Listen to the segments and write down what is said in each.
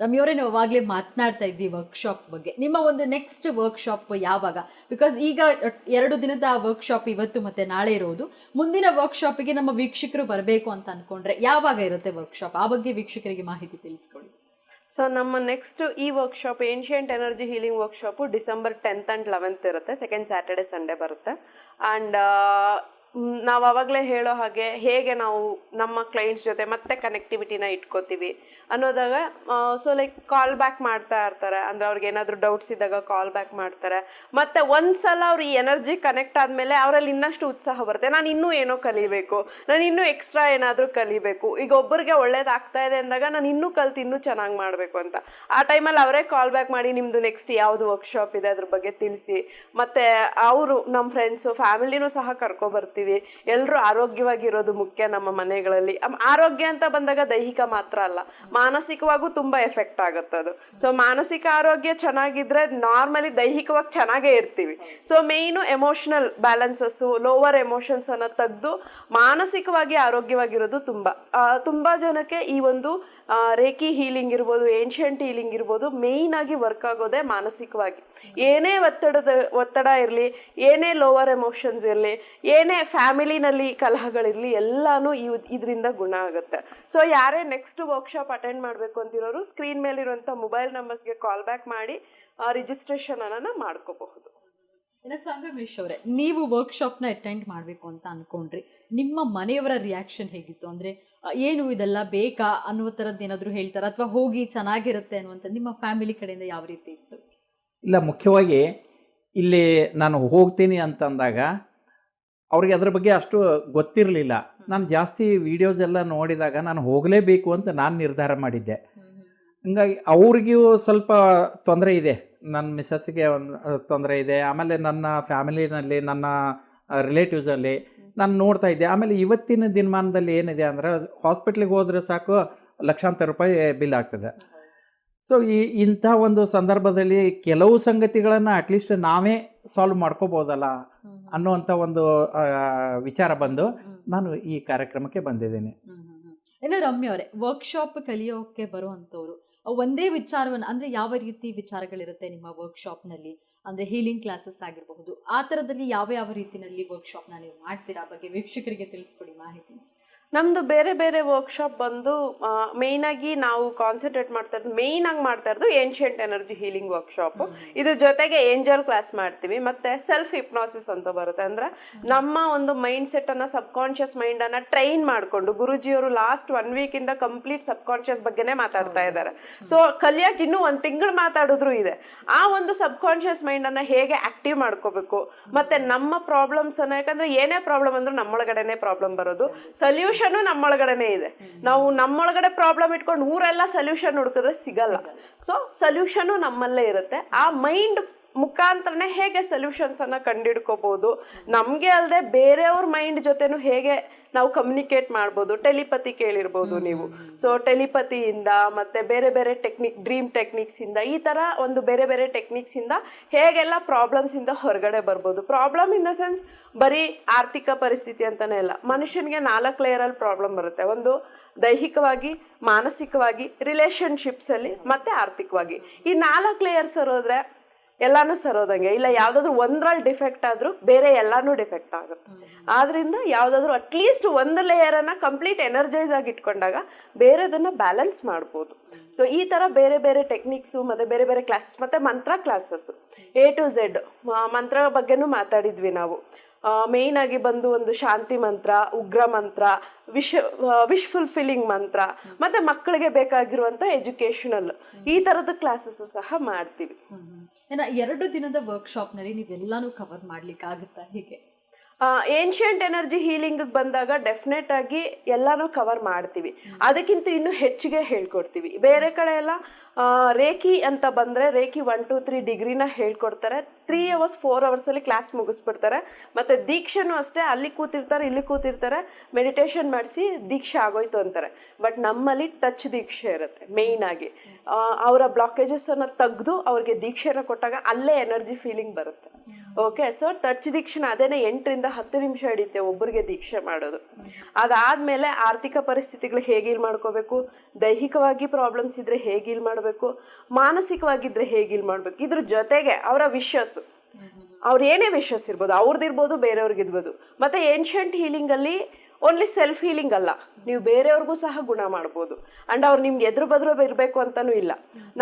ರಮ್ಯವರೇ, ನಾವು ಅವಾಗಲೇ ಮಾತನಾಡ್ತಾ ಇದ್ವಿ ವರ್ಕ್ಶಾಪ್ ಬಗ್ಗೆ. ನಿಮ್ಮ ಒಂದು ನೆಕ್ಸ್ಟ್ ವರ್ಕ್ಶಾಪ್ ಯಾವಾಗ? ಬಿಕಾಸ್ ಈಗ 2 ದಿನದ ವರ್ಕ್ಶಾಪ್ ಇವತ್ತು ಮತ್ತೆ ನಾಳೆ ಇರೋದು. ಮುಂದಿನ ವರ್ಕ್ಶಾಪಿಗೆ ನಮ್ಮ ವೀಕ್ಷಕರು ಬರಬೇಕು ಅಂತ ಅನ್ಕೊಂಡ್ರೆ ಯಾವಾಗ ಇರುತ್ತೆ ವರ್ಕ್ಶಾಪ್? ಆ ಬಗ್ಗೆ ವೀಕ್ಷಕರಿಗೆ ಮಾಹಿತಿ ತಿಳಿಸ್ಕೊಳ್ಳಿ. ಸೊ ನಮ್ಮ ನೆಕ್ಸ್ಟ್ ಈ workshop ancient energy healing workshop December 10th and 11th ಇರುತ್ತೆ. ಸೆಕೆಂಡ್ ಸ್ಯಾಟರ್ಡೆ ಸಂಡೇ ಬರುತ್ತೆ. ಆ್ಯಂಡ್ ನಾವು ಆವಾಗಲೇ ಹೇಳೋ ಹಾಗೆ ಹೇಗೆ ನಾವು ನಮ್ಮ ಕ್ಲೈಂಟ್ಸ್ ಜೊತೆ ಮತ್ತೆ ಕನೆಕ್ಟಿವಿಟಿನ ಇಟ್ಕೋತೀವಿ ಅನ್ನೋದಾಗ ಸೊ ಲೈಕ್ ಕಾಲ್ ಬ್ಯಾಕ್ ಮಾಡ್ತಾ ಇರ್ತಾರೆ. ಅಂದರೆ ಅವ್ರಿಗೆ ಏನಾದರೂ ಡೌಟ್ಸ್ ಇದ್ದಾಗ ಕಾಲ್ ಬ್ಯಾಕ್ ಮಾಡ್ತಾರೆ. ಮತ್ತು ಒಂದು ಸಲ ಅವ್ರು ಈ ಎನರ್ಜಿ ಕನೆಕ್ಟ್ ಆದಮೇಲೆ ಅವರಲ್ಲಿ ಇನ್ನಷ್ಟು ಉತ್ಸಾಹ ಬರುತ್ತೆ. ನಾನು ಇನ್ನೂ ಏನೋ ಕಲಿಬೇಕು, ನಾನು ಇನ್ನೂ ಎಕ್ಸ್ಟ್ರಾ ಏನಾದರೂ ಕಲಿಬೇಕು. ಈಗ ಒಬ್ಬರಿಗೆ ಒಳ್ಳೇದಾಗ್ತಾ ಇದೆ ಅಂದಾಗ ನಾನು ಇನ್ನೂ ಕಲ್ತು ಇನ್ನೂ ಚೆನ್ನಾಗಿ ಮಾಡಬೇಕು ಅಂತ ಆ ಟೈಮಲ್ಲಿ ಅವರೇ ಕಾಲ್ ಬ್ಯಾಕ್ ಮಾಡಿ ನಿಮ್ಮದು ನೆಕ್ಸ್ಟ್ ಯಾವುದು ವರ್ಕ್ಶಾಪ್ ಇದೆ ಅದ್ರ ಬಗ್ಗೆ ತಿಳಿಸಿ. ಮತ್ತು ಅವರು ನಮ್ಮ ಫ್ರೆಂಡ್ಸು ಫ್ಯಾಮಿಲಿನೂ ಸಹ ಕರ್ಕೊಬರ್ತೀವಿ. ಎಲ್ಲರೂ ಆರೋಗ್ಯವಾಗಿರೋದು ಮುಖ್ಯ ನಮ್ಮ ಮನೆಗಳಲ್ಲಿ. ಆರೋಗ್ಯ ಅಂತ ಬಂದಾಗ ದೈಹಿಕ ಮಾತ್ರ ಅಲ್ಲ, ಮಾನಸಿಕವಾಗೂ ತುಂಬ ಎಫೆಕ್ಟ್ ಆಗುತ್ತೆ ಅದು. ಸೊ ಮಾನಸಿಕ ಆರೋಗ್ಯ ಚೆನ್ನಾಗಿದ್ರೆ ನಾರ್ಮಲಿ ದೈಹಿಕವಾಗಿ ಚೆನ್ನಾಗೇ ಇರ್ತೀವಿ. ಸೊ ಮೇಯ್ನು ಎಮೋಷನಲ್ ಬ್ಯಾಲೆನ್ಸಸ್ಸು, ಲೋವರ್ ಎಮೋಷನ್ಸ್ ಅನ್ನು ತೆಗೆದು ಮಾನಸಿಕವಾಗಿ ಆರೋಗ್ಯವಾಗಿರೋದು ತುಂಬ ಜನಕ್ಕೆ ಈ ಒಂದು ರೇಖಿ ಹೀಲಿಂಗ್ ಇರ್ಬೋದು, ಏನ್ಷಿಯಂಟ್ ಹೀಲಿಂಗ್ ಇರ್ಬೋದು, ಮೇಯ್ನಾಗಿ ವರ್ಕ್ ಆಗೋದೇ ಮಾನಸಿಕವಾಗಿ. ಏನೇ ಒತ್ತಡ ಇರಲಿ, ಏನೇ ಲೋವರ್ ಎಮೋಷನ್ಸ್ ಇರಲಿ, ಏನೇ ಫ್ಯಾಮಿಲಿನಲ್ಲಿ ಕಲಹಗಳಿರಲಿ, ಎಲ್ಲನೂ ಇದರಿಂದ ಗುಣ ಆಗುತ್ತೆ. ಸೊ ಯಾರೇ ನೆಕ್ಸ್ಟ್ ವರ್ಕ್ಶಾಪ್ ಅಟೆಂಡ್ ಮಾಡಬೇಕು ಅಂತಿರೋರು ಸ್ಕ್ರೀನ್ ಮೇಲಿರುವಂಥ ಮೊಬೈಲ್ ನಂಬರ್ಸ್ಗೆ ಕಾಲ್ ಬ್ಯಾಕ್ ಮಾಡಿ ರಿಜಿಸ್ಟ್ರೇಷನನ್ನು ಮಾಡ್ಕೋಬಹುದು. ಇನ್ನು ಸಂಗಮೇಶ್ ಅವರೇ, ನೀವು ವರ್ಕ್ಶಾಪ್ನ ಅಟೆಂಡ್ ಮಾಡಬೇಕು ಅಂತ ಅಂದ್ಕೊಂಡ್ರಿ, ನಿಮ್ಮ ಮನೆಯವರ ರಿಯಾಕ್ಷನ್ ಹೇಗಿತ್ತು? ಅಂದರೆ ಏನು ಇದೆಲ್ಲ ಬೇಕಾ ಅನ್ನುವ ಥರದ್ದು ಏನಾದರೂ ಹೇಳ್ತಾರೆ, ಅಥವಾ ಹೋಗಿ ಚೆನ್ನಾಗಿರುತ್ತೆ ಅನ್ನುವಂಥದ್ದು ನಿಮ್ಮ ಫ್ಯಾಮಿಲಿ ಕಡೆಯಿಂದ ಯಾವ ರೀತಿ ಇತ್ತು? ಇಲ್ಲ, ಮುಖ್ಯವಾಗಿ ಇಲ್ಲಿ ನಾನು ಹೋಗ್ತೀನಿ ಅಂತಂದಾಗ ಅವ್ರಿಗೆ ಅದ್ರ ಬಗ್ಗೆ ಅಷ್ಟು ಗೊತ್ತಿರಲಿಲ್ಲ. ನಾನು ಜಾಸ್ತಿ ವೀಡಿಯೋಸ್ ಎಲ್ಲ ನೋಡಿದಾಗ ನಾನು ಹೋಗಲೇಬೇಕು ಅಂತ ನಾನು ನಿರ್ಧಾರ ಮಾಡಿದ್ದೆ. ಹಂಗಾಗಿ ಅವ್ರಿಗೂ ಸ್ವಲ್ಪ ತೊಂದರೆ ಇದೆ, ನನ್ನ ಮಿಸ್ಸಸ್ಸಿಗೆ ಒಂದು ತೊಂದರೆ ಇದೆ, ಆಮೇಲೆ ನನ್ನ ಫ್ಯಾಮಿಲಿನಲ್ಲಿ ನನ್ನ ರಿಲೇಟಿವ್ಸಲ್ಲಿ ನಾನು ನೋಡ್ತಾ ಇದ್ದೆ. ಆಮೇಲೆ ಇವತ್ತಿನ ದಿನಮಾನದಲ್ಲಿ ಏನಿದೆ ಅಂದರೆ ಹಾಸ್ಪಿಟ್ಲಿಗೆ ಹೋದರೆ ಸಾಕು ಲಕ್ಷಾಂತರ ರೂಪಾಯಿ ಬಿಲ್ ಆಗ್ತದೆ. ಸೊ ಇಂಥ ಒಂದು ಸಂದರ್ಭದಲ್ಲಿ ಕೆಲವು ಸಂಗತಿಗಳನ್ನು ಅಟ್ಲೀಸ್ಟ್ ನಾವೇ ಸಾಲ್ವ್ ಮಾಡ್ಕೋಬೋದಲ್ಲ ಅನ್ನುವಂಥ ಒಂದು ವಿಚಾರ ಬಂದು ನಾನು ಈ ಕಾರ್ಯಕ್ರಮಕ್ಕೆ ಬಂದಿದ್ದೀನಿ. ಇನ್ನು ರಮ್ಯ ಅವರೇ, ವರ್ಕ್ಶಾಪ್ ಕಲಿಯೋಕ್ಕೆ ಬರುವಂಥವ್ರು ಒಂದೇ ವಿಚಾರವನ್ನು, ಅಂದರೆ ಯಾವ ರೀತಿ ವಿಚಾರಗಳಿರುತ್ತೆ ನಿಮ್ಮ ವರ್ಕ್ಶಾಪ್ನಲ್ಲಿ? ಅಂದರೆ ಹೀಲಿಂಗ್ ಕ್ಲಾಸಸ್ ಆಗಿರಬಹುದು, ಆ ಥರದಲ್ಲಿ ಯಾವ ಯಾವ ರೀತಿಯಲ್ಲಿ ವರ್ಕ್ಶಾಪ್ನ ನೀವು ಮಾಡ್ತೀರಾ? ಬಗ್ಗೆ ವೀಕ್ಷಕರಿಗೆ ತಿಳಿಸ್ಕೊಡಿ ಮಾಹಿತಿ. ನಮ್ಮದು ಬೇರೆ ಬೇರೆ ವರ್ಕ್ಶಾಪ್ ಬಂದು ಮೇಯ್ನಾಗಿ ನಾವು ಕಾನ್ಸಂಟ್ರೇಟ್ ಮೇಯ್ನಾಗಿ ಮಾಡ್ತಾ ಇರೋದು ಏನ್ಷಿಯಂಟ್ ಎನರ್ಜಿ ಹೀಲಿಂಗ್ ವರ್ಕ್ಶಾಪು. ಇದ್ರ ಜೊತೆಗೆ ಏಂಜಲ್ ಕ್ಲಾಸ್ ಮಾಡ್ತೀವಿ, ಮತ್ತು ಸೆಲ್ಫ್ ಹಿಪ್ನಾಸಿಸ್ ಅಂತ ಬರುತ್ತೆ. ಅಂದರೆ ನಮ್ಮ ಒಂದು ಮೈಂಡ್ ಸೆಟ್ಟನ್ನು, ಸಬ್ಕಾನ್ಷಿಯಸ್ ಮೈಂಡನ್ನು ಟ್ರೈನ್ ಮಾಡಿಕೊಂಡು ಗುರುಜಿಯವರು ಲಾಸ್ಟ್ 1 ವೀಕಿಂದ ಕಂಪ್ಲೀಟ್ ಸಬ್ಕಾನ್ಷಿಯಸ್ ಬಗ್ಗೆನೇ ಮಾತಾಡ್ತಾ ಇದ್ದಾರೆ. ಸೊ ಕಲಿಯೋಕೆ ಇನ್ನೂ 1 ತಿಂಗಳು ಮಾತಾಡಿದ್ರು ಇದೆ. ಆ ಒಂದು ಸಬ್ಕಾನ್ಷಿಯಸ್ ಮೈಂಡನ್ನು ಹೇಗೆ ಆ್ಯಕ್ಟಿವ್ ಮಾಡ್ಕೋಬೇಕು, ಮತ್ತು ನಮ್ಮ ಪ್ರಾಬ್ಲಮ್ಸನ್ನು, ಯಾಕಂದರೆ ಏನೇ ಪ್ರಾಬ್ಲಮ್ ಅಂದರೂ ನಮ್ಮೊಳಗಡೆನೇ ಪ್ರಾಬ್ಲಮ್ ಬರೋದು, ಸೊಲ್ಯೂಷನ್ ನಮ್ಮೊಳಗಡೆನೇ ಇದೆ. ನಾವು ನಮ್ಮೊಳಗಡೆ ಪ್ರಾಬ್ಲಮ್ ಇಟ್ಕೊಂಡು ಊರೆಲ್ಲ ಸೊಲ್ಯೂಷನ್ ಹುಡುಕಿದ್ರೆ ಸಿಗಲ್ಲ. ಸೊ ಸೊಲ್ಯೂಷನು ನಮ್ಮಲ್ಲೇ ಇರುತ್ತೆ. ಆ ಮೈಂಡ್ ಮುಖಾಂತರನೇ ಹೇಗೆ ಸೊಲ್ಯೂಷನ್ಸನ್ನು ಕಂಡುಹಿಡ್ಕೋಬೋದು, ನಮಗೆ ಅಲ್ಲದೆ ಬೇರೆಯವ್ರ ಮೈಂಡ್ ಜೊತೆನೂ ಹೇಗೆ ನಾವು ಕಮ್ಯುನಿಕೇಟ್ ಮಾಡ್ಬೋದು. ಟೆಲಿಪತಿ ಕೇಳಿರ್ಬೋದು ನೀವು. ಸೊ ಟೆಲಿಪತಿಯಿಂದ ಮತ್ತು ಬೇರೆ ಬೇರೆ ಡ್ರೀಮ್ ಟೆಕ್ನಿಕ್ಸಿಂದ, ಈ ಥರ ಒಂದು ಬೇರೆ ಬೇರೆ ಟೆಕ್ನಿಕ್ಸಿಂದ ಹೇಗೆಲ್ಲ ಪ್ರಾಬ್ಲಮ್ಸಿಂದ ಹೊರಗಡೆ ಬರ್ಬೋದು. ಪ್ರಾಬ್ಲಮ್ ಇನ್ ದ ಸೆನ್ಸ್ ಬರೀ ಆರ್ಥಿಕ ಪರಿಸ್ಥಿತಿ ಅಂತಲೇ ಇಲ್ಲ, ಮನುಷ್ಯನಿಗೆ 4 ಲೇಯರಲ್ಲಿ ಪ್ರಾಬ್ಲಮ್ ಬರುತ್ತೆ. ಒಂದು ದೈಹಿಕವಾಗಿ, ಮಾನಸಿಕವಾಗಿ, ರಿಲೇಷನ್ಶಿಪ್ಸಲ್ಲಿ ಮತ್ತು ಆರ್ಥಿಕವಾಗಿ. ಈ 4 ಲೇಯರ್ಸ್ ಸರೋದ್ರೆ ಎಲ್ಲನೂ ಸರೋದಂಗೆ ಇಲ್ಲ. ಯಾವುದಾದ್ರೂ ಒಂದರಲ್ಲಿ ಡಿಫೆಕ್ಟ್ ಆದರೂ ಬೇರೆ ಎಲ್ಲನೂ ಡಿಫೆಕ್ಟ್ ಆಗುತ್ತೆ. ಆದ್ದರಿಂದ ಯಾವುದಾದ್ರೂ ಅಟ್ಲೀಸ್ಟ್ ಒಂದು ಲೇಯರನ್ನು ಕಂಪ್ಲೀಟ್ ಎನರ್ಜೈಸ್ ಆಗಿ ಇಟ್ಕೊಂಡಾಗ ಬೇರೆದನ್ನು ಬ್ಯಾಲೆನ್ಸ್ ಮಾಡ್ಬೋದು. ಸೊ ಈ ಥರ ಬೇರೆ ಬೇರೆ ಟೆಕ್ನಿಕ್ಸು ಮತ್ತು ಬೇರೆ ಬೇರೆ ಕ್ಲಾಸಸ್, ಮತ್ತು ಮಂತ್ರ ಕ್ಲಾಸಸ್ಸು A to Z ಮಂತ್ರ ಬಗ್ಗೆನೂ ಮಾತಾಡಿದ್ವಿ ನಾವು. ಮೇಯ್ನಾಗಿ ಬಂದು ಒಂದು ಶಾಂತಿ ಮಂತ್ರ, ಉಗ್ರ ಮಂತ್ರ, ವಿಶ್ ಫುಲ್ಫಿಲ್ಲಿಂಗ್ ಮಂತ್ರ, ಮತ್ತು ಮಕ್ಕಳಿಗೆ ಬೇಕಾಗಿರುವಂಥ ಎಜುಕೇಷನಲ್, ಈ ಥರದ ಕ್ಲಾಸಸ್ಸು ಸಹ ಮಾಡ್ತೀವಿ. ಇನ್ನು 2 ದಿನದ ವರ್ಕ್ಶಾಪ್ನಲ್ಲಿ ನೀವೆಲ್ಲಾನು ಕವರ್ ಮಾಡ್ಲಿಕ್ಕಾಗುತ್ತಾ? ಹೀಗೆ ಏನ್ಷಿಯಂಟ್ ಎನರ್ಜಿ ಹೀಲಿಂಗಿಗೆ ಬಂದಾಗ ಡೆಫಿನೆಟ್ ಆಗಿ ಎಲ್ಲನೂ ಕವರ್ ಮಾಡ್ತೀವಿ. ಅದಕ್ಕಿಂತ ಇನ್ನೂ ಹೆಚ್ಚಿಗೆ ಹೇಳ್ಕೊಡ್ತೀವಿ. ಬೇರೆ ಕಡೆ ಎಲ್ಲ ರೇಖಿ ಅಂತ ಬಂದರೆ ರೇಖಿ 1 to 3 ಡಿಗ್ರಿನ ಹೇಳ್ಕೊಡ್ತಾರೆ. 3 hours 4 ಅವರ್ಸಲ್ಲಿ ಕ್ಲಾಸ್ ಮುಗಿಸ್ಬಿಡ್ತಾರೆ. ಮತ್ತು ದೀಕ್ಷೆನೂ ಅಷ್ಟೇ, ಅಲ್ಲಿ ಕೂತಿರ್ತಾರೆ ಇಲ್ಲಿ ಕೂತಿರ್ತಾರೆ, ಮೆಡಿಟೇಷನ್ ಮಾಡಿಸಿ ದೀಕ್ಷೆ ಆಗೋಯ್ತು ಅಂತಾರೆ. ಬಟ್ ನಮ್ಮಲ್ಲಿ ಟಚ್ ದೀಕ್ಷೆ ಇರುತ್ತೆ ಮೇಯ್ನಾಗಿ. ಅವರ ಬ್ಲಾಕೇಜಸನ್ನು ತೆಗೆದು ಅವ್ರಿಗೆ ದೀಕ್ಷೆನ ಕೊಟ್ಟಾಗ ಅಲ್ಲೇ ಎನರ್ಜಿ ಫೀಲಿಂಗ್ ಬರುತ್ತೆ. ಓಕೆ, ಸೊ ಟಚ್ ದೀಕ್ಷೆನ ಅದೇನೇ 8 ರಿಂದ 10 ನಿಮಿಷ ಹಿಡಿಯುತ್ತೆ ಒಬ್ಬರಿಗೆ ದೀಕ್ಷೆ ಮಾಡೋದು. ಅದಾದಮೇಲೆ ಆರ್ಥಿಕ ಪರಿಸ್ಥಿತಿಗಳು ಹೇಗೆ ಹೀಲ್ ಮಾಡ್ಕೋಬೇಕು, ದೈಹಿಕವಾಗಿ ಪ್ರಾಬ್ಲಮ್ಸ್ ಇದ್ದರೆ ಹೇಗೆ ಹೀಲ್ ಮಾಡಬೇಕು, ಮಾನಸಿಕವಾಗಿದ್ದರೆ ಹೇಗೆ ಹೀಲ್ ಮಾಡಬೇಕು, ಇದ್ರ ಜೊತೆಗೆ ಅವರ ವಿಶ್ವಸ್ಸು, ಅವ್ರು ಏನೇ ವಿಶ್ವಸ್ ಇರ್ಬೋದು, ಅವ್ರದ್ದಿರ್ಬೋದು ಬೇರೆಯವ್ರಿಗಿರ್ಬೋದು. ಮತ್ತು ಏನ್ಷಂಟ್ ಹೀಲಿಂಗಲ್ಲಿ ಓನ್ಲಿ ಸೆಲ್ಫ್ ಹೀಲಿಂಗ್ ಅಲ್ಲ, ನೀವು ಬೇರೆಯವ್ರಿಗೂ ಸಹ ಗುಣ ಮಾಡ್ಬೋದು. ಆ್ಯಂಡ್ ಅವ್ರು ನಿಮ್ಗೆ ಎದುರು ಬದ್ರು ಇರಬೇಕು ಅಂತಲೂ ಇಲ್ಲ.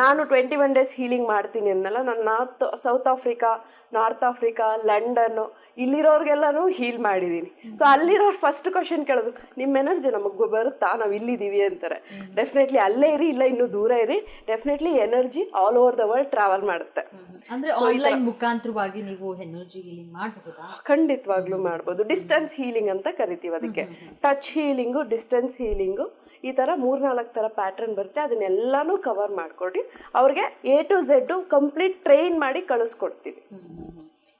ನಾನು 21 days ಹೀಲಿಂಗ್ ಮಾಡ್ತೀನಿ ಅನ್ನಲ್ಲ, ನಾನು ಸೌತ್ ಆಫ್ರಿಕಾ, ನಾರ್ತ್ ಆಫ್ರಿಕಾ, ಲಂಡನ್ನು ಇಲ್ಲಿರೋರಿಗೆಲ್ಲನೂ ಹೀಲ್ ಮಾಡಿದ್ದೀನಿ. ಸೊ ಅಲ್ಲಿರೋರು ಫಸ್ಟ್ ಕ್ವಶನ್ ಕೇಳೋದು, ನಿಮ್ಮ ಎನರ್ಜಿ ನಮಗೆ ಬರುತ್ತಾ, ನಾವು ಇಲ್ಲಿದ್ದೀವಿ ಅಂತಾರೆ. ಡೆಫಿನೆಟ್ಲಿ ಅಲ್ಲೇ ಇರಿ, ಇಲ್ಲ ಇನ್ನೂ ದೂರ ಇರಿ, definitely energy all over the world travel ಮಾಡುತ್ತೆ. ಅಂದ್ರೆ ಆನ್ಲೈನ್ ಮುಖಾಂತರವಾಗಿ ನೀವು ಎನರ್ಜಿ ಹೀಲಿಂಗ್ ಮಾಡಬಹುದಾ? ಖಂಡಿತವಾಗ್ಲೂ ಮಾಡ್ಬೋದು. ಡಿಸ್ಟೆನ್ಸ್ ಹೀಲಿಂಗ್ ಅಂತ ಕರಿತೀವಿ ಅದಕ್ಕೆ. ಟಚ್ ಹೀಲಿಂಗು, ಡಿಸ್ಟೆನ್ಸ್ ಹೀಲಿಂಗು, ಈ ಥರ 3-4 ಥರ ಪ್ಯಾಟ್ರನ್ ಬರುತ್ತೆ. ಅದನ್ನೆಲ್ಲನೂ ಕವರ್ ಮಾಡಿಕೊಟ್ಟು ಅವ್ರಿಗೆ A to Z complete train ಮಾಡಿ ಕಳಿಸ್ಕೊಡ್ತೀವಿ.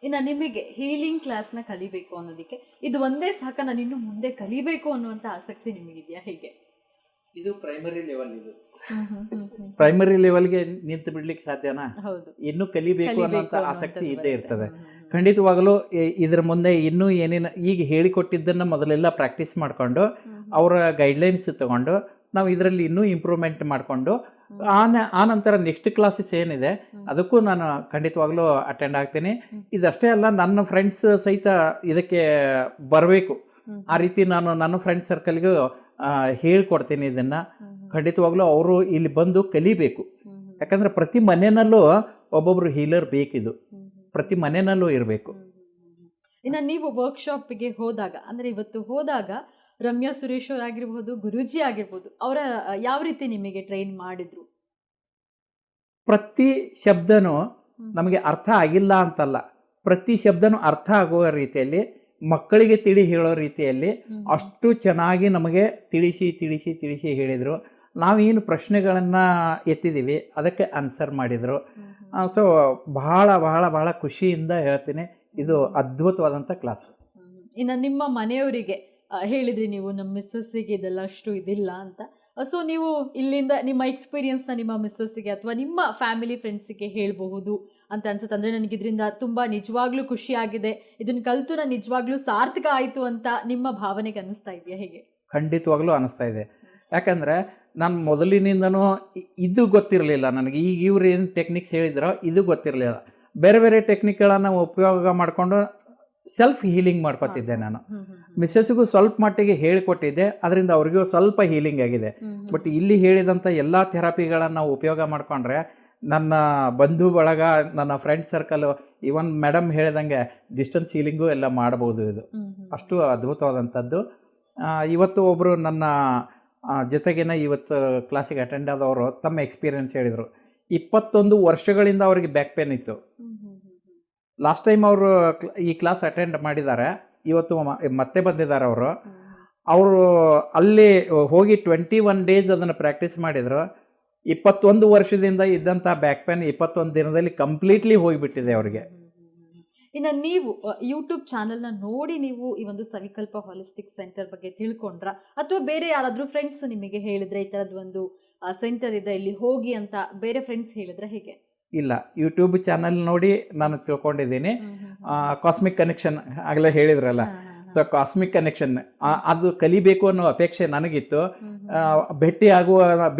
ಇನ್ನು ನಿಮಗೆ ಹೀಲಿಂಗ್ ಕ್ಲಾಸ್ನ ಕಲಿಬೇಕು ಅನ್ನೋದಕ್ಕೆ ಇದು ಒಂದೇ ಸಾಕ, ನಾನು ಇನ್ನು ಮುಂದೆ ಕಲಿಬೇಕು ಅನ್ನುವಂಥ ಆಸಕ್ತಿ ನಿಮಗಿದೆಯಾ? ಹೇಗೆ? ಇದು ಪ್ರೈಮರಿ ಲೆವೆಲ್. ಇದು ಪ್ರೈಮರಿ ಲೆವೆಲ್ಗೆ ನಿಂತು ಬಿಡ್ಲಿಕ್ಕೆ ಸಾಧ್ಯನಾ? ಹೌದು, ಇನ್ನೂ ಕಲಿಬೇಕು ಅನ್ನೋಂಥ ಆಸಕ್ತಿ ಇದ್ದೇ ಇರ್ತದೆ. ಖಂಡಿತವಾಗಲೂ ಇದರ ಮುಂದೆ ಇನ್ನೂ ಏನೇನು ಈಗ ಹೇಳಿಕೊಟ್ಟಿದ್ದನ್ನು ಮೊದಲೆಲ್ಲ ಪ್ರಾಕ್ಟೀಸ್ ಮಾಡಿಕೊಂಡು ಅವರ ಗೈಡ್ಲೈನ್ಸ್ ತಗೊಂಡು ನಾವು ಇದರಲ್ಲಿ ಇನ್ನೂ ಇಂಪ್ರೂವ್ಮೆಂಟ್ ಮಾಡಿಕೊಂಡು ಆ ನಂತರ ನೆಕ್ಸ್ಟ್ ಕ್ಲಾಸಸ್ ಏನಿದೆ ಅದಕ್ಕೂ ನಾನು ಖಂಡಿತವಾಗ್ಲೂ ಅಟೆಂಡ್ ಆಗ್ತೀನಿ. ಇದಷ್ಟೇ ಅಲ್ಲ, ನನ್ನ ಫ್ರೆಂಡ್ಸ್ ಸಹಿತ ಇದಕ್ಕೆ ಬರಬೇಕು. ಆ ರೀತಿ ನಾನು ನನ್ನ ಫ್ರೆಂಡ್ಸ್ ಸರ್ಕಲ್ಗೂ ಹೇಳ್ಕೊಡ್ತೀನಿ ಇದನ್ನು. ಖಂಡಿತವಾಗ್ಲೂ ಅವರು ಇಲ್ಲಿ ಬಂದು ಕಲಿಬೇಕು. ಯಾಕಂದರೆ ಪ್ರತಿ ಮನೆಯಲ್ಲೂ ಒಬ್ಬೊಬ್ರು ಹೀಲರ್ ಬೇಕಿದು, ಪ್ರತಿ ಮನೆಯಲ್ಲೂ ಇರಬೇಕು. ಇನ್ನು ನೀವು ವರ್ಕ್ಶಾಪ್ಗೆ ಹೋದಾಗ, ಅಂದರೆ ಇವತ್ತು ಹೋದಾಗ ರಮ್ಯಾ ಸುರೇಶ್ ಅವರಾಗಿರ್ಬೋದು, ಗುರೂಜಿ ಆಗಿರ್ಬೋದು, ಅವರ ಯಾವ ರೀತಿ ನಿಮಗೆ ಟ್ರೈನ್ ಮಾಡಿದ್ರು? ಪ್ರತಿ ಶಬ್ದನೂ ನಮಗೆ ಅರ್ಥ ಆಗಿಲ್ಲ ಅಂತಲ್ಲ, ಪ್ರತಿ ಶಬ್ದನೂ ಅರ್ಥ ಆಗುವ ರೀತಿಯಲ್ಲಿ, ಮಕ್ಕಳಿಗೆ ತಿಳಿ ಹೇಳೋ ರೀತಿಯಲ್ಲಿ ಅಷ್ಟು ಚೆನ್ನಾಗಿ ನಮಗೆ ತಿಳಿಸಿ ತಿಳಿಸಿ ತಿಳಿಸಿ ಹೇಳಿದರು. ನಾವೇನು ಪ್ರಶ್ನೆಗಳನ್ನು ಎತ್ತಿದ್ದೀವಿ ಅದಕ್ಕೆ ಆನ್ಸರ್ ಮಾಡಿದರು. ಸೊ ಬಹಳ ಬಹಳ ಬಹಳ ಖುಷಿಯಿಂದ ಹೇಳ್ತೀನಿ, ಇದು ಅದ್ಭುತವಾದಂಥ ಕ್ಲಾಸ್. ಇನ್ನು ನಿಮ್ಮ ಮನೆಯವರಿಗೆ ಹೇಳಿದ್ರಿ ನೀವು, ನಮ್ಮ ಮಿಸ್ಸಸ್ಸಿಗೆ ಇದೆಲ್ಲ ಅಷ್ಟು ಇದಿಲ್ಲ ಅಂತ. ಸೊ ನೀವು ಇಲ್ಲಿಂದ ನಿಮ್ಮ ಎಕ್ಸ್ಪೀರಿಯನ್ಸ್ನ ನಿಮ್ಮ ಮಿಸ್ಸಸ್ಸಿಗೆ ಅಥವಾ ನಿಮ್ಮ ಫ್ಯಾಮಿಲಿ ಫ್ರೆಂಡ್ಸಿಗೆ ಹೇಳಬಹುದು ಅಂತ ಅನ್ಸುತ್ತೆ. ಅಂದರೆ ನನಗೆ ಇದರಿಂದ ತುಂಬ ನಿಜವಾಗ್ಲೂ ಖುಷಿಯಾಗಿದೆ, ಇದನ್ನು ಕಲಿತು ನಾನು ನಿಜವಾಗ್ಲೂ ಸಾರ್ಥಕ ಆಯಿತು ಅಂತ ನಿಮ್ಮ ಭಾವನೆಗೆ ಅನ್ನಿಸ್ತಾ ಇದೆಯಾ? ಹೇಗೆ? ಖಂಡಿತವಾಗ್ಲೂ ಅನ್ನಿಸ್ತಾ ಇದೆ. ಯಾಕಂದರೆ ನಾನು ಮೊದಲಿನಿಂದನೂ ಇದು ಗೊತ್ತಿರಲಿಲ್ಲ ನನಗೆ. ಈಗ ಇವ್ರು ಏನು ಟೆಕ್ನಿಕ್ಸ್ ಹೇಳಿದ್ರೋ ಇದು ಗೊತ್ತಿರಲಿಲ್ಲ. ಬೇರೆ ಬೇರೆ ಟೆಕ್ನಿಕ್ಗಳನ್ನು ಉಪಯೋಗ ಮಾಡಿಕೊಂಡು ಸೆಲ್ಫ್ ಹೀಲಿಂಗ್ ಮಾಡ್ಕೊತಿದ್ದೆ ನಾನು. ಮಿಸ್ಸಸ್ಗೂ ಸ್ವಲ್ಪ ಮಟ್ಟಿಗೆ ಹೇಳಿಕೊಟ್ಟಿದ್ದೆ, ಅದರಿಂದ ಅವ್ರಿಗೂ ಸ್ವಲ್ಪ ಹೀಲಿಂಗ್ ಆಗಿದೆ. ಬಟ್ ಇಲ್ಲಿ ಹೇಳಿದಂಥ ಎಲ್ಲ ಥೆರಪಿಗಳನ್ನು ನಾವು ಉಪಯೋಗ ಮಾಡಿಕೊಂಡ್ರೆ ನನ್ನ ಬಂಧು ಬಳಗ, ನನ್ನ ಫ್ರೆಂಡ್ಸ್ ಸರ್ಕಲು, ಇವನ್ ಮೇಡಮ್ ಹೇಳಿದಂಗೆ ಡಿಸ್ಟೆನ್ಸ್ ಹೀಲಿಂಗು ಎಲ್ಲ ಮಾಡ್ಬೋದು. ಇದು ಅಷ್ಟು ಅದ್ಭುತವಾದಂಥದ್ದು. ಇವತ್ತು ಒಬ್ಬರು ನನ್ನ ಜೊತೆಗೇನೆ ಇವತ್ತು ಕ್ಲಾಸಿಗೆ ಅಟೆಂಡ್ ಆದವರು ತಮ್ಮ ಎಕ್ಸ್ಪೀರಿಯನ್ಸ್ ಹೇಳಿದರು. 21 ವರ್ಷಗಳಿಂದ ಅವರಿಗೆ ಬ್ಯಾಕ್ ಪೇನ್ ಇತ್ತು. ಲಾಸ್ಟ್ ಟೈಮ್ ಅವರು ಈ ಕ್ಲಾಸ್ ಅಟೆಂಡ್ ಮಾಡಿದ್ದಾರೆ, ಇವತ್ತು ಮತ್ತೆ ಬಂದಿದ್ದಾರೆ ಅವರು ಅಲ್ಲಿ ಹೋಗಿ 21 days ಅದನ್ನು ಪ್ರಾಕ್ಟೀಸ್ ಮಾಡಿದರು. 21 ವರ್ಷದಿಂದ ಇದ್ದಂಥ ಬ್ಯಾಕ್ ಪೇನ್ 21 ದಿನದಲ್ಲಿ ಕಂಪ್ಲೀಟ್ಲಿ ಹೋಗಿಬಿಟ್ಟಿದೆ ಅವರಿಗೆ. ಇನ್ನು ನೀವು ಯೂಟ್ಯೂಬ್ ಚಾನಲ್ನ ನೋಡಿ ನೀವು ಈ ಒಂದು ಸವಿಕಲ್ಪ ಹಾಲಿಸ್ಟಿಕ್ ಸೆಂಟರ್ ಬಗ್ಗೆ ತಿಳ್ಕೊಂಡ್ರ, ಅಥವಾ ಬೇರೆ ಯಾರಾದರೂ ಫ್ರೆಂಡ್ಸ್ ನಿಮಗೆ ಹೇಳಿದ್ರೆ ಈ ಥರದ್ದು ಒಂದು ಸೆಂಟರ್ ಇದೆ ಇಲ್ಲಿ ಹೋಗಿ ಅಂತ ಬೇರೆ ಫ್ರೆಂಡ್ಸ್ ಹೇಳಿದ್ರೆ ಹೇಗೆ? ಇಲ್ಲ, ಯೂಟ್ಯೂಬ್ ಚಾನಲ್ ನೋಡಿ ನಾನು ತಿಳ್ಕೊಂಡಿದ್ದೀನಿ. ಕಾಸ್ಮಿಕ್ ಕನೆಕ್ಷನ್ ಆಗಲೇ ಹೇಳಿದ್ರಲ್ಲ, ಸೊ ಕಾಸ್ಮಿಕ್ ಕನೆಕ್ಷನ್ ಅದು ಕಲಿಬೇಕು ಅನ್ನೋ ಅಪೇಕ್ಷೆ ನನಗಿತ್ತು. ಭೇಟಿ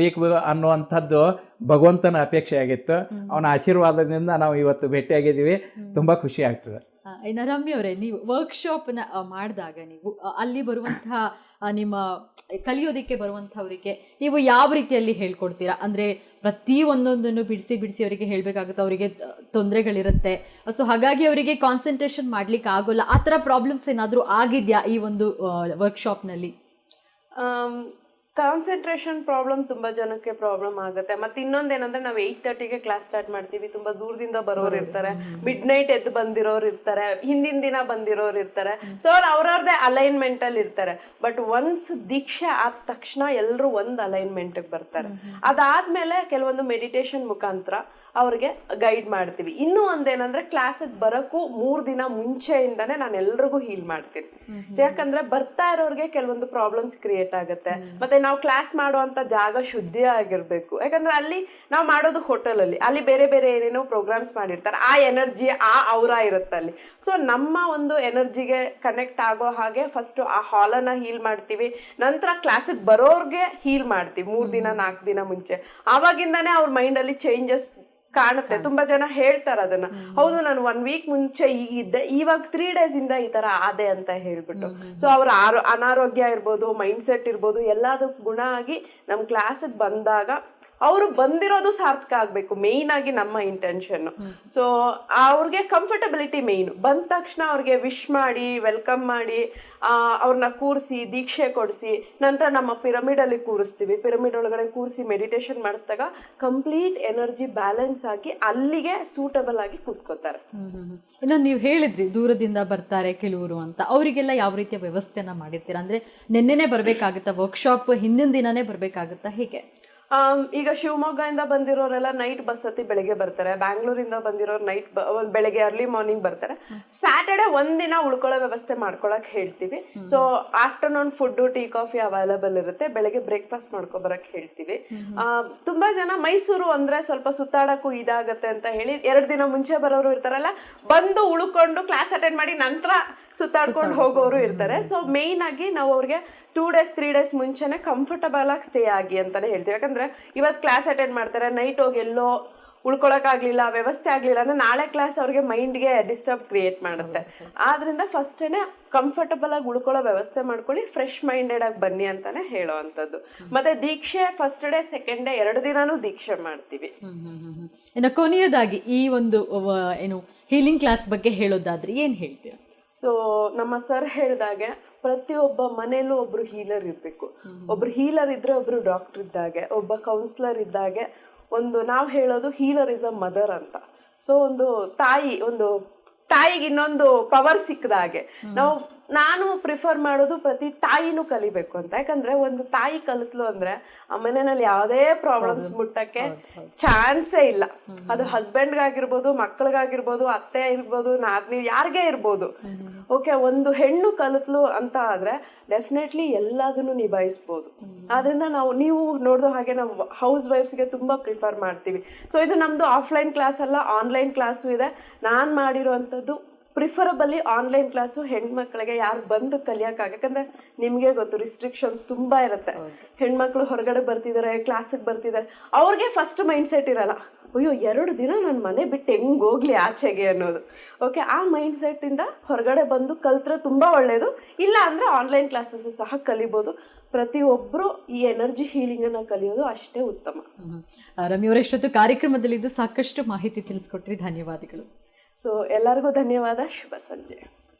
ಬೇಕು ಅನ್ನುವಂಥದ್ದು ಭಗವಂತನ ಅಪೇಕ್ಷೆ ಆಗಿತ್ತು. ಅವನ ಆಶೀರ್ವಾದದಿಂದ ನಾವು ಇವತ್ತು ಭೇಟಿಯಾಗಿದ್ದೀವಿ. ತುಂಬ ಖುಷಿ ಆಗ್ತದೆ. ಇನ್ನು ರಮ್ಯ ಅವರೇ, ನೀವು ವರ್ಕ್ಶಾಪ್ನ ಮಾಡಿದಾಗ ನೀವು ಅಲ್ಲಿ ಬರುವಂತಹ ನಿಮ್ಮ ಕಲಿಯೋದಕ್ಕೆ ಬರುವಂಥವರಿಗೆ ನೀವು ಯಾವ ರೀತಿಯಲ್ಲಿ ಹೇಳ್ಕೊಡ್ತೀರಾ? ಅಂದರೆ ಪ್ರತಿ ಒಂದೊಂದನ್ನು ಬಿಡಿಸಿ ಬಿಡಿಸಿ ಅವರಿಗೆ ಹೇಳಬೇಕಾಗುತ್ತೆ, ಅವರಿಗೆ ತೊಂದರೆಗಳಿರುತ್ತೆ. ಸೊ ಹಾಗಾಗಿ ಅವರಿಗೆ ಕಾನ್ಸಂಟ್ರೇಷನ್ ಮಾಡಲಿಕ್ಕೆ ಆಗೋಲ್ಲ. ಆ ಥರ ಪ್ರಾಬ್ಲಮ್ಸ್ ಏನಾದರೂ ಆಗಿದೆಯಾ ಈ ಒಂದು ವರ್ಕ್ಶಾಪ್ನಲ್ಲಿ? ಕಾನ್ಸಂಟ್ರೇಷನ್ ಪ್ರಾಬ್ಲಮ್ ತುಂಬ ಜನಕ್ಕೆ ಪ್ರಾಬ್ಲಮ್ ಆಗುತ್ತೆ. ಮತ್ತು ಇನ್ನೊಂದೇನಂದ್ರೆ ನಾವು 8:30ಗೆ ಕ್ಲಾಸ್ ಸ್ಟಾರ್ಟ್ ಮಾಡ್ತೀವಿ. ತುಂಬ ದೂರದಿಂದ ಬರೋರು ಇರ್ತಾರೆ, ಮಿಡ್ ನೈಟ್ ಎದ್ದು ಬಂದಿರೋರು ಇರ್ತಾರೆ, ಹಿಂದಿನ ದಿನ ಬಂದಿರೋರು ಇರ್ತಾರೆ. ಸೊ ಅವ್ರು ಅವ್ರವ್ರದ್ದೇ ಅಲೈನ್ಮೆಂಟಲ್ಲಿ ಇರ್ತಾರೆ. ಬಟ್ ಒನ್ಸ್ ದೀಕ್ಷೆ ಆದ ತಕ್ಷಣ ಎಲ್ಲರೂ ಒಂದು ಅಲೈನ್ಮೆಂಟಿಗೆ ಬರ್ತಾರೆ. ಅದಾದ್ಮೇಲೆ ಕೆಲವೊಂದು ಮೆಡಿಟೇಷನ್ ಮುಖಾಂತರ ಅವ್ರಿಗೆ ಗೈಡ್ ಮಾಡ್ತೀವಿ. ಇನ್ನೂ ಒಂದೇನಂದ್ರೆ ಕ್ಲಾಸಿಗೆ ಬರೋಕ್ಕೂ 3 ದಿನ ಮುಂಚೆಯಿಂದಾನೇ ನಾನು ಎಲ್ರಿಗೂ ಹೀಲ್ ಮಾಡ್ತೀನಿ. ಯಾಕಂದ್ರೆ ಬರ್ತಾ ಇರೋರಿಗೆ ಕೆಲವೊಂದು ಪ್ರಾಬ್ಲಮ್ಸ್ ಕ್ರಿಯೇಟ್ ಆಗುತ್ತೆ. ಮತ್ತೆ ನಾವು ಕ್ಲಾಸ್ ಮಾಡುವಂತ ಜಾಗ ಶುದ್ಧಿ ಆಗಿರ್ಬೇಕು. ಯಾಕಂದ್ರೆ ಅಲ್ಲಿ ನಾವು ಮಾಡೋದು ಹೋಟೆಲಲ್ಲಿ, ಅಲ್ಲಿ ಬೇರೆ ಬೇರೆ ಏನೇನೋ ಪ್ರೋಗ್ರಾಮ್ಸ್ ಮಾಡಿರ್ತಾರೆ. ಆ ಎನರ್ಜಿ ಔರಾ ಇರುತ್ತೆ ಅಲ್ಲಿ. ಸೊ ನಮ್ಮ ಒಂದು ಎನರ್ಜಿಗೆ ಕನೆಕ್ಟ್ ಆಗೋ ಹಾಗೆ ಫಸ್ಟ್ ಆ ಹಾಲನ್ನ ಹೀಲ್ ಮಾಡ್ತೀವಿ. ನಂತರ ಕ್ಲಾಸಿಗೆ ಬರೋರ್ಗೆ ಹೀಲ್ ಮಾಡ್ತೀವಿ 3 ದಿನ 4 ದಿನ ಮುಂಚೆ. ಆವಾಗಿಂದಾನೇ ಅವ್ರ ಮೈಂಡಲ್ಲಿ ಚೇಂಜಸ್ ಕಾಣುತ್ತೆ. ತುಂಬಾ ಜನ ಹೇಳ್ತಾರೆ ಅದನ್ನ, ಹೌದು ನಾನು 1 ವೀಕ್ ಮುಂಚೆ ಹೀಗಿದ್ದೆ, ಇವಾಗ 3 days ಇಂದ ಈ ತರ ಆದೆ ಅಂತ ಹೇಳ್ಬಿಟ್ಟು. ಸೊ ಅವ್ರ ಅನಾರೋಗ್ಯ ಇರ್ಬೋದು, ಮೈಂಡ್ ಸೆಟ್ ಇರ್ಬೋದು, ಎಲ್ಲದಕ್ಕೂ ಗುಣ ಆಗಿ ನಮ್ ಕ್ಲಾಸಿಗೆ ಬಂದಾಗ ಅವರು ಬಂದಿರೋದು ಸಾರ್ಥಕ ಆಗ್ಬೇಕು. ಮೇಯ್ನ್ ಆಗಿ ನಮ್ಮ ಇಂಟೆನ್ಷನ್. ಸೊ ಅವ್ರಿಗೆ ಕಂಫರ್ಟಬಿಲಿಟಿ ಮೇಯ್ನ್. ಬಂದ ತಕ್ಷಣ ಅವ್ರಿಗೆ ವಿಶ್ ಮಾಡಿ, ವೆಲ್ಕಮ್ ಮಾಡಿ, ಅವ್ರನ್ನ ಕೂರಿಸಿ ದೀಕ್ಷೆ ಕೊಡಿಸಿ, ನಂತರ ನಮ್ಮ ಪಿರಮಿಡ್ ಅಲ್ಲಿ ಕೂರಿಸ್ತೀವಿ. ಪಿರಮಿಡ್ ಒಳಗಡೆ ಕೂರಿಸಿ ಮೆಡಿಟೇಷನ್ ಮಾಡಿಸಿದಾಗ ಕಂಪ್ಲೀಟ್ ಎನರ್ಜಿ ಬ್ಯಾಲೆನ್ಸ್ ಆಗಿ ಅಲ್ಲಿಗೆ ಸೂಟಬಲ್ ಆಗಿ ಕೂತ್ಕೋತಾರೆ. ಇನ್ನು ನೀವು ಹೇಳಿದ್ರಿ ದೂರದಿಂದ ಬರ್ತಾರೆ ಕೆಲವರು ಅಂತ, ಅವರಿಗೆಲ್ಲ ಯಾವ ರೀತಿಯ ವ್ಯವಸ್ಥೆನ ಮಾಡಿರ್ತೀರಾ? ಅಂದ್ರೆ ನೆನ್ನೆನೆ ಬರ್ಬೇಕಾಗುತ್ತಾ? ವರ್ಕ್ಶಾಪ್ ಹಿಂದಿನ ದಿನನೇ ಬರ್ಬೇಕಾಗುತ್ತಾ? ಹೇಗೆ? ಈಗ ಶಿವಮೊಗ್ಗದಿಂದ ಬಂದಿರೋರೆಲ್ಲ ನೈಟ್ ಬಸ್ ಹತ್ತಿ ಬೆಳಗ್ಗೆ ಬರ್ತಾರೆ. ಬ್ಯಾಂಗ್ಳೂರಿಂದ ಬಂದಿರೋರು ಬೆಳಗ್ಗೆ ಅರ್ಲಿ ಮಾರ್ನಿಂಗ್ ಬರ್ತಾರೆ. ಸ್ಯಾಟರ್ಡೆ ಒಂದಿನ ಉಳ್ಕೊಳ್ಳೋ ವ್ಯವಸ್ಥೆ ಮಾಡ್ಕೊಳಕ್ ಹೇಳ್ತೀವಿ. So afternoon food, tea, coffee available ಇರುತ್ತೆ. ಬೆಳಗ್ಗೆ ಬ್ರೇಕ್ಫಾಸ್ಟ್ ಮಾಡ್ಕೊಬರಕ್ ಹೇಳ್ತೀವಿ. ತುಂಬಾ ಜನ ಮೈಸೂರು ಅಂದ್ರೆ ಸ್ವಲ್ಪ ಸುತ್ತಾಡಕ್ಕೂ ಇದಾಗತ್ತೆ ಅಂತ ಹೇಳಿ 2 ದಿನ ಮುಂಚೆ ಬರೋರು ಇರ್ತಾರಲ್ಲ, ಬಂದು ಉಳ್ಕೊಂಡು ಕ್ಲಾಸ್ ಅಟೆಂಡ್ ಮಾಡಿ ನಂತರ ಸುತ್ತಾಡ್ಕೊಂಡು ಹೋಗೋರು ಇರ್ತಾರೆ. ಸೊ ಮೇಯ್ನ್ ಆಗಿ ನಾವು ಅವ್ರಿಗೆ 2 days 3 days ಮುಂಚೆನೆ ಕಂಫರ್ಟಬಲ್ ಆಗಿ ಸ್ಟೇ ಆಗಿ ಅಂತಾನೆ ಹೇಳ್ತೀವಿ. ಯಾಕಂದ್ರೆ ಇವತ್ತು ಕ್ಲಾಸ್ ಅಟೆಂಡ್ ಮಾಡ್ತಾರೆ, ನೈಟ್ ಹೋಗಿ ಎಲ್ಲೋ ಉಳ್ಕೊಳಕ್ಕಾಗ್ಲಿಲ್ಲ, ವ್ಯವಸ್ಥೆ ಆಗ್ಲಿಲ್ಲ ಅಂದ್ರೆ ನಾಳೆ ಕ್ಲಾಸ್ ಅವ್ರಿಗೆ ಮೈಂಡ್ಗೆ ಡಿಸ್ಟರ್ಬ್ ಕ್ರಿಯೇಟ್ ಮಾಡುತ್ತೆ. ಆದ್ರಿಂದ ಫಸ್ಟೇನೆ ಕಂಫರ್ಟಬಲ್ ಆಗಿ ಉಳ್ಕೊಳ್ಳೋ ವ್ಯವಸ್ಥೆ ಮಾಡ್ಕೊಳ್ಳಿ, ಫ್ರೆಶ್ ಮೈಂಡೆಡ್ ಆಗಿ ಬನ್ನಿ ಅಂತಾನೆ ಹೇಳೋ ಅಂಥದ್ದು. ಮತ್ತೆ ದೀಕ್ಷೆ ಫಸ್ಟ್ ಡೇ ಸೆಕೆಂಡ್ ಡೇ 2 ದಿನಾನೂ ದೀಕ್ಷೆ ಮಾಡ್ತೀವಿ. ಇನ್ನು ಕೊನೆಯದಾಗಿ ಈ ಒಂದು ಏನು ಹೀಲಿಂಗ್ ಕ್ಲಾಸ್ ಬಗ್ಗೆ ಹೇಳೋದಾದ್ರೆ ಏನ್ ಹೇಳ್ತೀರಾ? ಸೊ ನಮ್ಮ ಸರ್ ಹೇಳಿದಾಗೆ ಪ್ರತಿಯೊಬ್ಬ ಮನೇಲೂ ಒಬ್ರು ಹೀಲರ್ ಇರಬೇಕು. ಒಬ್ರು ಹೀಲರ್ ಇದ್ರೆ ಒಬ್ರು ಡಾಕ್ಟರ್ ಇದ್ದಾಗೆ, ಒಬ್ಬ ಕೌನ್ಸಿಲರ್ ಇದ್ದಾಗೆ. ನಾವು ಹೇಳೋದು ಹೀಲರ್ ಇಸ್ ಅ ಮದರ್ ಅಂತ. ಸೊ ಒಂದು ತಾಯಿಗೆ ಇನ್ನೊಂದು ಪವರ್ ಸಿಕ್ಕದಾಗೆ ನಾನು ಪ್ರಿಫರ್ ಮಾಡೋದು ಪ್ರತಿ ತಾಯಿನೂ ಕಲಿಬೇಕು ಅಂತ. ಯಾಕಂದ್ರೆ ಒಂದು ತಾಯಿ ಕಲಿತ್ಲು ಅಂದ್ರೆ ಆ ಮನೆಯಲ್ಲಿ ಯಾವುದೇ ಪ್ರಾಬ್ಲಮ್ಸ್ ಮುಟ್ಟಕ್ಕೆ ಚಾನ್ಸೇ ಇಲ್ಲ. ಅದು ಹಸ್ಬೆಂಡ್ಗಾಗಿರ್ಬೋದು, ಮಕ್ಕಳಿಗಾಗಿರ್ಬೋದು, ಅತ್ತೆ ಇರ್ಬೋದು, ನಾದ್ನಿ, ಯಾರಿಗೇ ಇರ್ಬೋದು. ಓಕೆ, ಒಂದು ಹೆಣ್ಣು ಕಲಿತ್ಲು ಅಂತ ಆದ್ರೆ ಡೆಫಿನೆಟ್ಲಿ ಎಲ್ಲದನ್ನು ನಿಭಾಯಿಸ್ಬೋದು. ಆದ್ರಿಂದ ನೀವು ನೋಡಿದೋ ಹಾಗೆ ನಾವು ಹೌಸ್ ವೈಫ್ಸ್ಗೆ ತುಂಬಾ ಪ್ರಿಫರ್ ಮಾಡ್ತೀವಿ. ಸೊ ಇದು ನಮ್ದು ಆಫ್ಲೈನ್ ಕ್ಲಾಸ್ ಅಲ್ಲ, ಆನ್ಲೈನ್ ಕ್ಲಾಸು ಇದೆ. ನಾನು ಮಾಡಿರೋವಂಥದ್ದು ಪ್ರಿಫರಬಲಿ ಆನ್ಲೈನ್ ಕ್ಲಾಸು ಹೆಣ್ಮಕ್ಳಿಗೆ ಯಾರು ಬಂದು ಕಲಿಯೋಕ್ಕಾಗ. ಯಾಕಂದ್ರೆ ನಿಮಗೆ ಗೊತ್ತು ರಿಸ್ಟ್ರಿಕ್ಷನ್ಸ್ ತುಂಬಾ ಇರುತ್ತೆ. ಹೆಣ್ಮಕ್ಳು ಹೊರಗಡೆ ಬರ್ತಿದ್ದಾರೆ, ಕ್ಲಾಸಿಗೆ ಬರ್ತಿದ್ದಾರೆ, ಅವ್ರಿಗೆ ಫಸ್ಟ್ ಮೈಂಡ್ ಸೆಟ್ ಇರಲ್ಲ, ಅಯ್ಯೋ 2 ದಿನ ನನ್ನ ಮನೆ ಬಿಟ್ಟು ಹೆಂಗ್ ಹೋಗ್ಲಿ ಆಚೆಗೆ ಅನ್ನೋದು. ಓಕೆ, ಆ ಮೈಂಡ್ ಸೆಟ್ ಇಂದ ಹೊರಗಡೆ ಬಂದು ಕಲ್ತ್ರೆ ತುಂಬಾ ಒಳ್ಳೇದು. ಇಲ್ಲ ಅಂದ್ರೆ ಆನ್ಲೈನ್ ಕ್ಲಾಸಸ್ ಸಹ ಕಲಿಬೋದು. ಪ್ರತಿಯೊಬ್ಬರು ಈ ಎನರ್ಜಿ ಹೀಲಿಂಗ್ ಅನ್ನ ಕಲಿಯೋದು ಅಷ್ಟೇ ಉತ್ತಮ. ರಮ್ಯ ಅವರ ಇಷ್ಟೊತ್ತು ಕಾರ್ಯಕ್ರಮದಲ್ಲಿ ಸಾಕಷ್ಟು ಮಾಹಿತಿ ತಿಳಿಸ್ಕೊಟ್ರಿ, ಧನ್ಯವಾದಗಳು. ಸೊ ಎಲ್ಲರಿಗೂ ಧನ್ಯವಾದ. ಶುಭ ಸಂಜೆ.